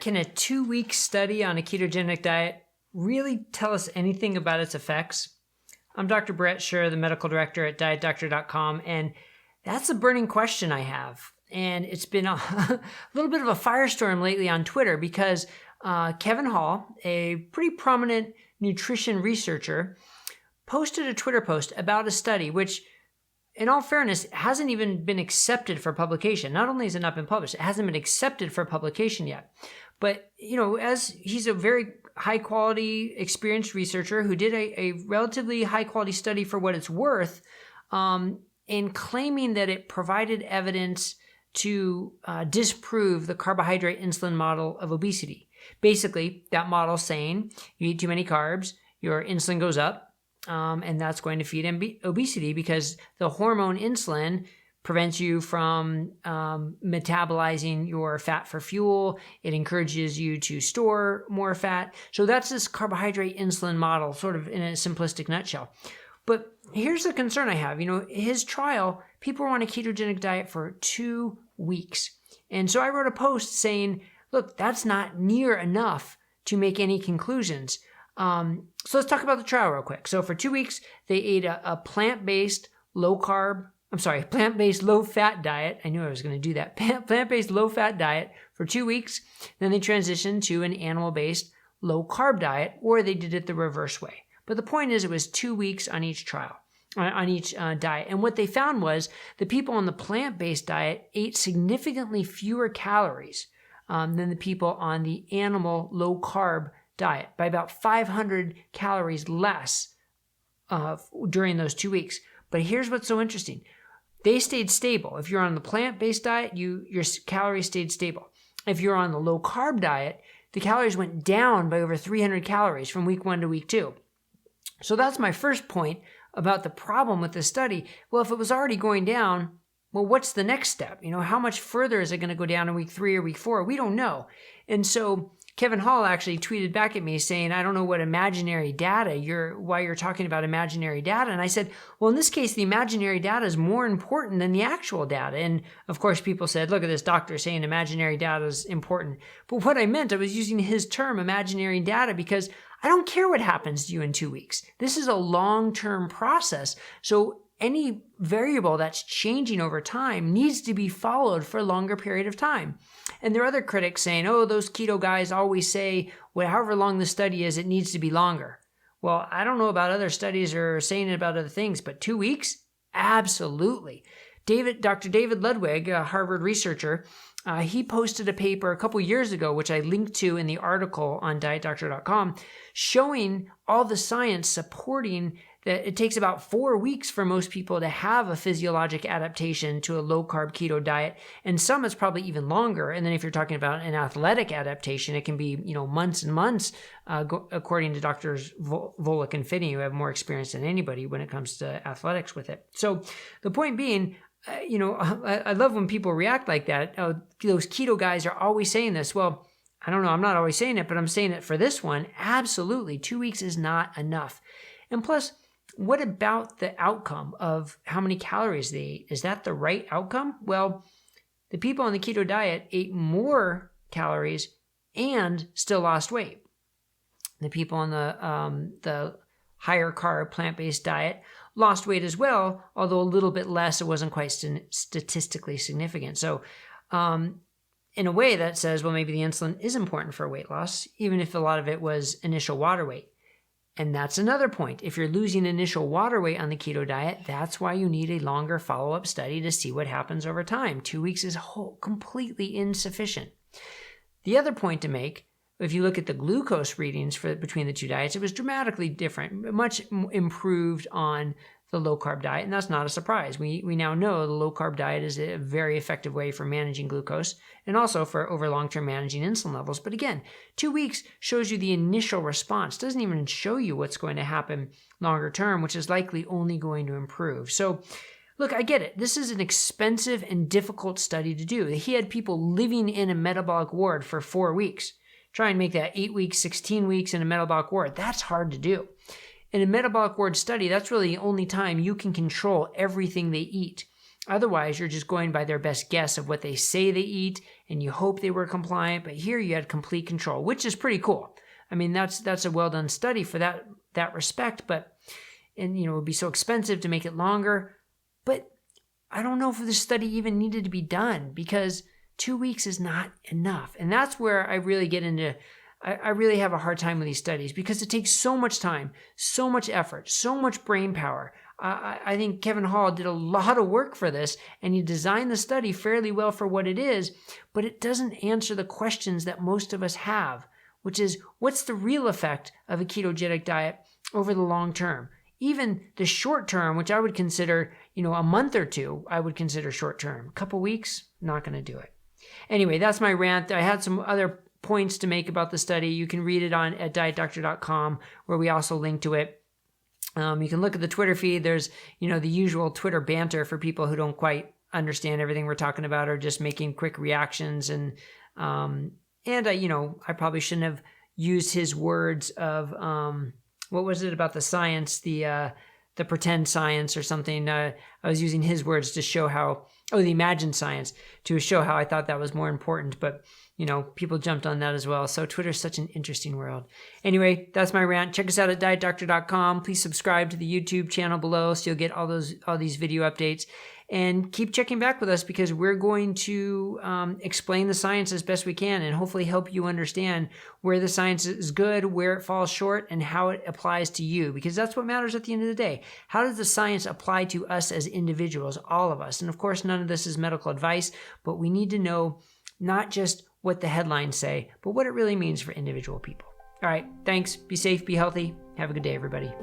can a 2-week study on a ketogenic diet really tell us anything about its effects? I'm Dr. Brett Scher, the medical director at dietdoctor.com, and that's a burning question I have. And it's been a little bit of a firestorm lately on Twitter because Kevin Hall, a pretty prominent nutrition researcher, posted a Twitter post about a study which, in all fairness, hasn't even been accepted for publication. Not only has it not been published, it hasn't been accepted for publication yet. But, as he's a very high-quality, experienced researcher who did a relatively high-quality study for what it's worth, in claiming that it provided evidence to disprove the carbohydrate insulin model of obesity. Basically, that model saying you eat too many carbs, your insulin goes up, and that's going to feed obesity because the hormone insulin prevents you from metabolizing your fat for fuel. It encourages you to store more fat. So that's this carbohydrate insulin model, sort of in a simplistic nutshell. But here's the concern I have. His trial, people were on a ketogenic diet for 2 weeks. And so I wrote a post saying, look, that's not near enough to make any conclusions. So let's talk about the trial real quick. So for 2 weeks, they ate a plant-based plant-based low-fat diet. I knew I was going to do that. Plant-based low-fat diet for 2 weeks. Then they transitioned to an animal-based low-carb diet, or they did it the reverse way. But the point is it was 2 weeks on each trial, on each diet. And what they found was the people on the plant-based diet ate significantly fewer calories than the people on the animal low-carb diet, by about 500 calories less during those 2 weeks. But here's what's so interesting. They stayed stable. If you're on the plant-based diet, your calories stayed stable. If you're on the low-carb diet, the calories went down by over 300 calories from week 1 to week 2. So that's my first point about the problem with this study. Well, if it was already going down, well, what's the next step? How much further is it going to go down in week 3 or week 4? We don't know. And so Kevin Hall actually tweeted back at me saying, I don't know what imaginary data why you're talking about imaginary data. And I said, well, in this case, the imaginary data is more important than the actual data. And of course, people said, look at this doctor saying imaginary data is important. But what I meant, I was using his term imaginary data because I don't care what happens to you in 2 weeks. This is a long-term process. So any variable that's changing over time needs to be followed for a longer period of time. And there are other critics saying, oh, those keto guys always say, well, however long the study is, it needs to be longer. Well, I don't know about other studies or saying it about other things, but 2 weeks? Absolutely. Dr. David Ludwig, a Harvard researcher, he posted a paper a couple years ago, which I linked to in the article on dietdoctor.com, showing all the science supporting that it takes about 4 weeks for most people to have a physiologic adaptation to a low-carb keto diet, and some it's probably even longer. And then if you're talking about an athletic adaptation, it can be months and months, according to Drs. Volek and Finney, who have more experience than anybody when it comes to athletics with it. So the point being, I love when people react like that. Oh, those keto guys are always saying this. Well, I don't know. I'm not always saying it, but I'm saying it for this one. Absolutely. 2 weeks is not enough. And plus, what about the outcome of how many calories they ate? Is that the right outcome? Well, the people on the keto diet ate more calories and still lost weight. The people on the higher carb plant-based diet lost weight as well, although a little bit less. It wasn't quite statistically significant. So in a way that says, well, maybe the insulin is important for weight loss, even if a lot of it was initial water weight. And that's another point. If you're losing initial water weight on the keto diet, that's why you need a longer follow-up study to see what happens over time. 2 weeks is completely insufficient. The other point to make, if you look at the glucose readings between the two diets, it was dramatically different, much improved on the low-carb diet, and that's not a surprise. We now know the low-carb diet is a very effective way for managing glucose and also for over long-term managing insulin levels. But again, 2 weeks shows you the initial response. It doesn't even show you what's going to happen longer term, which is likely only going to improve. So look, I get it. This is an expensive and difficult study to do. He had people living in a metabolic ward for 4 weeks. Try and make that 8 weeks, 16 weeks in a metabolic ward. That's hard to do. In a metabolic ward study, that's really the only time you can control everything they eat. Otherwise, you're just going by their best guess of what they say they eat, and you hope they were compliant. But here you had complete control, which is pretty cool. I mean, that's a well-done study for that respect, and it would be so expensive to make it longer. But I don't know if this study even needed to be done, because 2 weeks is not enough. And that's where I really get into, I really have a hard time with these studies, because it takes so much time, so much effort, so much brain power. I think Kevin Hall did a lot of work for this, and he designed the study fairly well for what it is, but it doesn't answer the questions that most of us have, which is, what's the real effect of a ketogenic diet over the long term? Even the short term, which I would consider, a month or two, I would consider short term. A couple weeks, not going to do it. Anyway, that's my rant. I had some other points to make about the study. You can read it at dietdoctor.com, where we also link to it. You can look at the Twitter feed. There's, the usual Twitter banter for people who don't quite understand everything we're talking about, or just making quick reactions. And I probably shouldn't have used his words of, what was it about the science, the pretend science or something. I was using his words to show how, the imagined science, to show how I thought that was more important. But people jumped on that as well. So Twitter's such an interesting world. Anyway, that's my rant. Check us out at dietdoctor.com. Please subscribe to the YouTube channel below, so you'll get all these video updates. And keep checking back with us, because we're going to explain the science as best we can, and hopefully help you understand where the science is good, where it falls short, and how it applies to you, because that's what matters at the end of the day. How does the science apply to us as individuals, all of us? And of course, none of this is medical advice, but we need to know not just what the headlines say, but what it really means for individual people. All right, thanks. Be safe, be healthy. Have a good day, everybody.